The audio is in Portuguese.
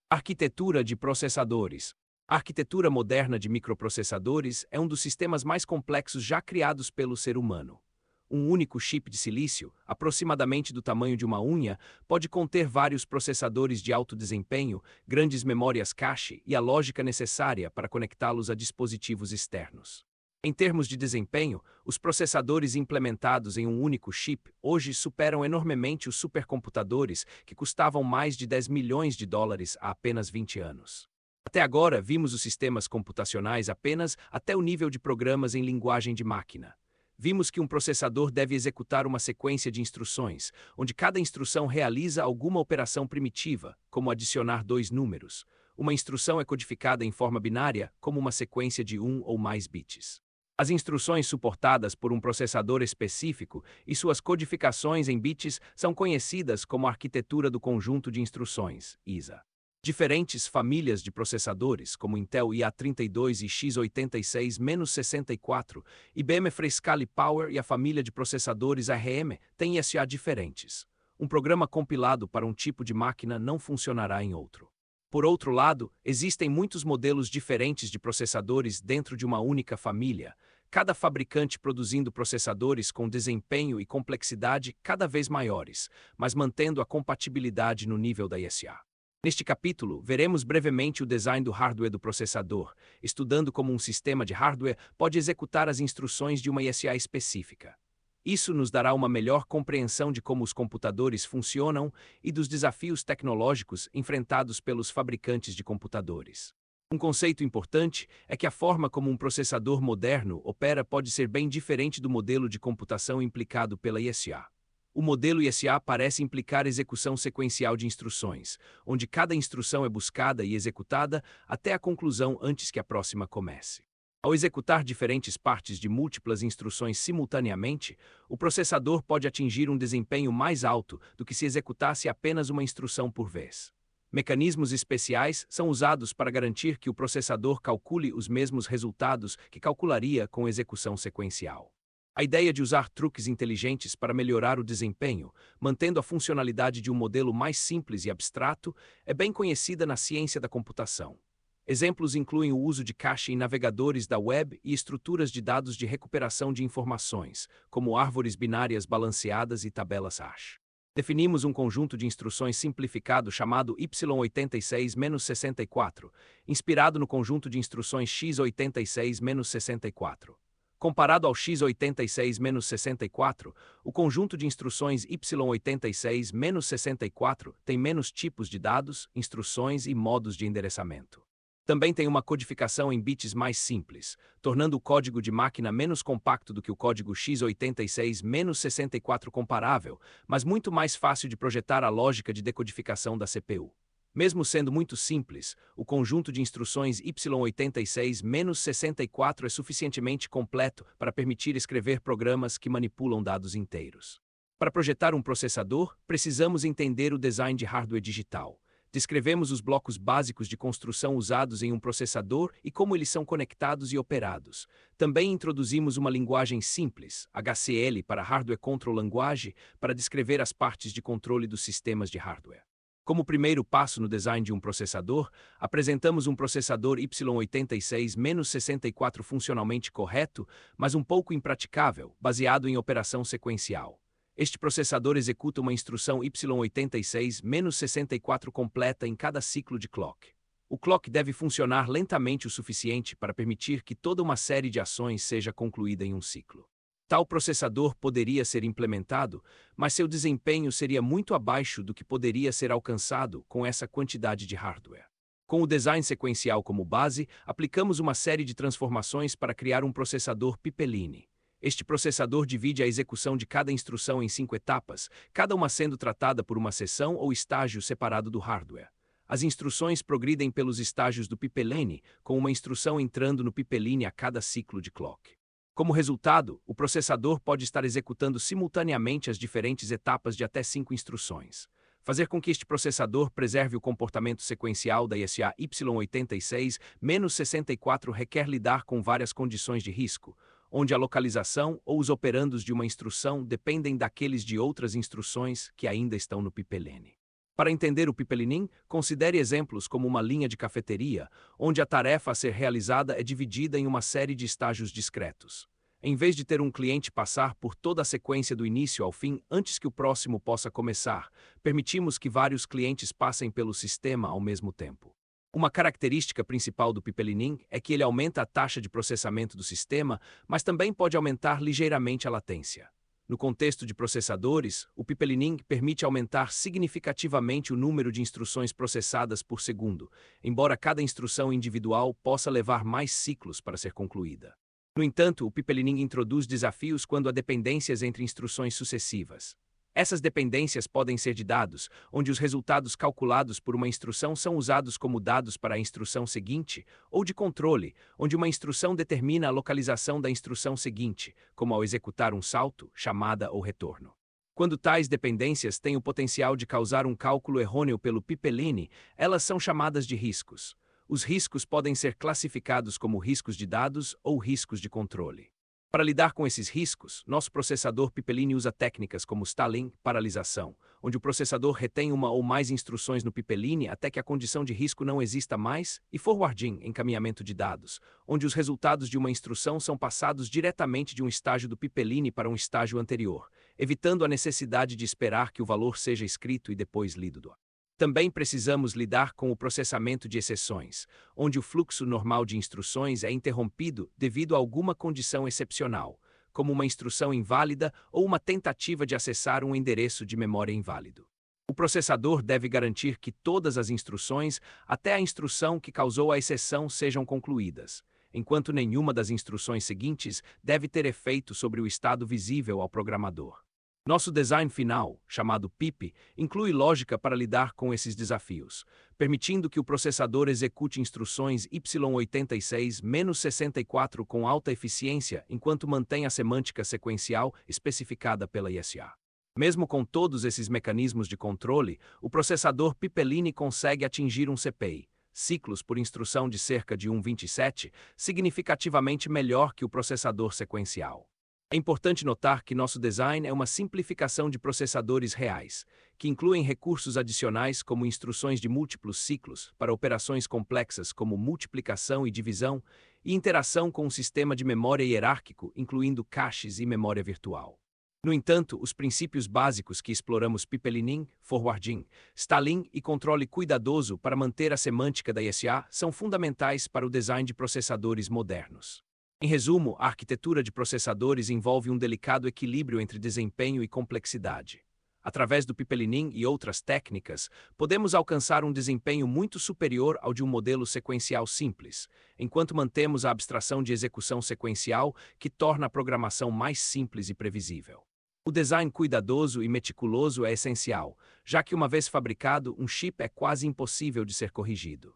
Arquitetura de processadores. A arquitetura moderna de microprocessadores é um dos sistemas mais complexos já criados pelo ser humano. Um único chip de silício, aproximadamente do tamanho de uma unha, pode conter vários processadores de alto desempenho, grandes memórias cache e a lógica necessária para conectá-los a dispositivos externos. Em termos de desempenho, os processadores implementados em um único chip hoje superam enormemente os supercomputadores que custavam mais de 10 milhões de dólares há apenas 20 anos. Até agora, vimos os sistemas computacionais apenas até o nível de programas em linguagem de máquina. Vimos que um processador deve executar uma sequência de instruções, onde cada instrução realiza alguma operação primitiva, como adicionar dois números. Uma instrução é codificada em forma binária, como uma sequência de um ou mais bits. As instruções suportadas por um processador específico e suas codificações em bits são conhecidas como arquitetura do conjunto de instruções, ISA. Diferentes famílias de processadores, como Intel IA32 e x86-64, IBM Freescale Power e a família de processadores ARM, têm ISA diferentes. Um programa compilado para um tipo de máquina não funcionará em outro. Por outro lado, existem muitos modelos diferentes de processadores dentro de uma única família, cada fabricante produzindo processadores com desempenho e complexidade cada vez maiores, mas mantendo a compatibilidade no nível da ISA. Neste capítulo, veremos brevemente o design do hardware do processador, estudando como um sistema de hardware pode executar as instruções de uma ISA específica. Isso nos dará uma melhor compreensão de como os computadores funcionam e dos desafios tecnológicos enfrentados pelos fabricantes de computadores. Um conceito importante é que a forma como um processador moderno opera pode ser bem diferente do modelo de computação implicado pela ISA. O modelo ISA parece implicar execução sequencial de instruções, onde cada instrução é buscada e executada até a conclusão antes que a próxima comece. Ao executar diferentes partes de múltiplas instruções simultaneamente, o processador pode atingir um desempenho mais alto do que se executasse apenas uma instrução por vez. Mecanismos especiais são usados para garantir que o processador calcule os mesmos resultados que calcularia com execução sequencial. A ideia de usar truques inteligentes para melhorar o desempenho, mantendo a funcionalidade de um modelo mais simples e abstrato, é bem conhecida na ciência da computação. Exemplos incluem o uso de cache em navegadores da web e estruturas de dados de recuperação de informações, como árvores binárias balanceadas e tabelas hash. Definimos um conjunto de instruções simplificado chamado y86-64, inspirado no conjunto de instruções x86-64. Comparado ao x86-64, o conjunto de instruções y86-64 tem menos tipos de dados, instruções e modos de endereçamento. Também tem uma codificação em bits mais simples, tornando o código de máquina menos compacto do que o código x86-64 comparável, mas muito mais fácil de projetar a lógica de decodificação da CPU. Mesmo sendo muito simples, o conjunto de instruções x86-64 é suficientemente completo para permitir escrever programas que manipulam dados inteiros. Para projetar um processador, precisamos entender o design de hardware digital. Descrevemos os blocos básicos de construção usados em um processador e como eles são conectados e operados. Também introduzimos uma linguagem simples, HCL para Hardware Control Language, para descrever as partes de controle dos sistemas de hardware. Como primeiro passo no design de um processador, apresentamos um processador x86-64 funcionalmente correto, mas um pouco impraticável, baseado em operação sequencial. Este processador executa uma instrução x86-64 completa em cada ciclo de clock. O clock deve funcionar lentamente o suficiente para permitir que toda uma série de ações seja concluída em um ciclo. Tal processador poderia ser implementado, mas seu desempenho seria muito abaixo do que poderia ser alcançado com essa quantidade de hardware. Com o design sequencial como base, aplicamos uma série de transformações para criar um processador Pipeline. Este processador divide a execução de cada instrução em 5 etapas, cada uma sendo tratada por uma seção ou estágio separado do hardware. As instruções progridem pelos estágios do Pipeline, com uma instrução entrando no Pipeline a cada ciclo de clock. Como resultado, o processador pode estar executando simultaneamente as diferentes etapas de até 5 instruções. Fazer com que este processador preserve o comportamento sequencial da ISA x86-64 requer lidar com várias condições de risco, onde a localização ou os operandos de uma instrução dependem daqueles de outras instruções que ainda estão no Pipeline. Para entender o pipelinim, considere exemplos como uma linha de cafeteria, onde a tarefa a ser realizada é dividida em uma série de estágios discretos. Em vez de ter um cliente passar por toda a sequência do início ao fim antes que o próximo possa começar, permitimos que vários clientes passem pelo sistema ao mesmo tempo. Uma característica principal do pipelinim é que ele aumenta a taxa de processamento do sistema, mas também pode aumentar ligeiramente a latência. No contexto de processadores, o pipelinim permite aumentar significativamente o número de instruções processadas por segundo, embora cada instrução individual possa levar mais ciclos para ser concluída. No entanto, o pipelinim introduz desafios quando há dependências entre instruções sucessivas. Essas dependências podem ser de dados, onde os resultados calculados por uma instrução são usados como dados para a instrução seguinte, ou de controle, onde uma instrução determina a localização da instrução seguinte, como ao executar um salto, chamada ou retorno. Quando tais dependências têm o potencial de causar um cálculo errôneo pelo pipeline, elas são chamadas de riscos. Os riscos podem ser classificados como riscos de dados ou riscos de controle. Para lidar com esses riscos, nosso processador pipeline usa técnicas como stalling, paralisação, onde o processador retém uma ou mais instruções no pipeline até que a condição de risco não exista mais, e forwarding, encaminhamento de dados, onde os resultados de uma instrução são passados diretamente de um estágio do pipeline para um estágio anterior, evitando a necessidade de esperar que o valor seja escrito e depois lido. Também precisamos lidar com o processamento de exceções, onde o fluxo normal de instruções é interrompido devido a alguma condição excepcional, como uma instrução inválida ou uma tentativa de acessar um endereço de memória inválido. O processador deve garantir que todas as instruções, até a instrução que causou a exceção, sejam concluídas, enquanto nenhuma das instruções seguintes deve ter efeito sobre o estado visível ao programador. Nosso design final, chamado PIP, inclui lógica para lidar com esses desafios, permitindo que o processador execute instruções x86-64 com alta eficiência enquanto mantém a semântica sequencial especificada pela ISA. Mesmo com todos esses mecanismos de controle, o processador pipeline consegue atingir um CPI, ciclos por instrução de cerca de 1,27, significativamente melhor que o processador sequencial. É importante notar que nosso design é uma simplificação de processadores reais, que incluem recursos adicionais como instruções de múltiplos ciclos para operações complexas como multiplicação e divisão e interação com um sistema de memória hierárquico, incluindo caches e memória virtual. No entanto, os princípios básicos que exploramos pipelinim, forwarding, stalling e controle cuidadoso para manter a semântica da ISA são fundamentais para o design de processadores modernos. Em resumo, a arquitetura de processadores envolve um delicado equilíbrio entre desempenho e complexidade. Através do pipelinim e outras técnicas, podemos alcançar um desempenho muito superior ao de um modelo sequencial simples, enquanto mantemos a abstração de execução sequencial que torna a programação mais simples e previsível. O design cuidadoso e meticuloso é essencial, já que uma vez fabricado, um chip é quase impossível de ser corrigido.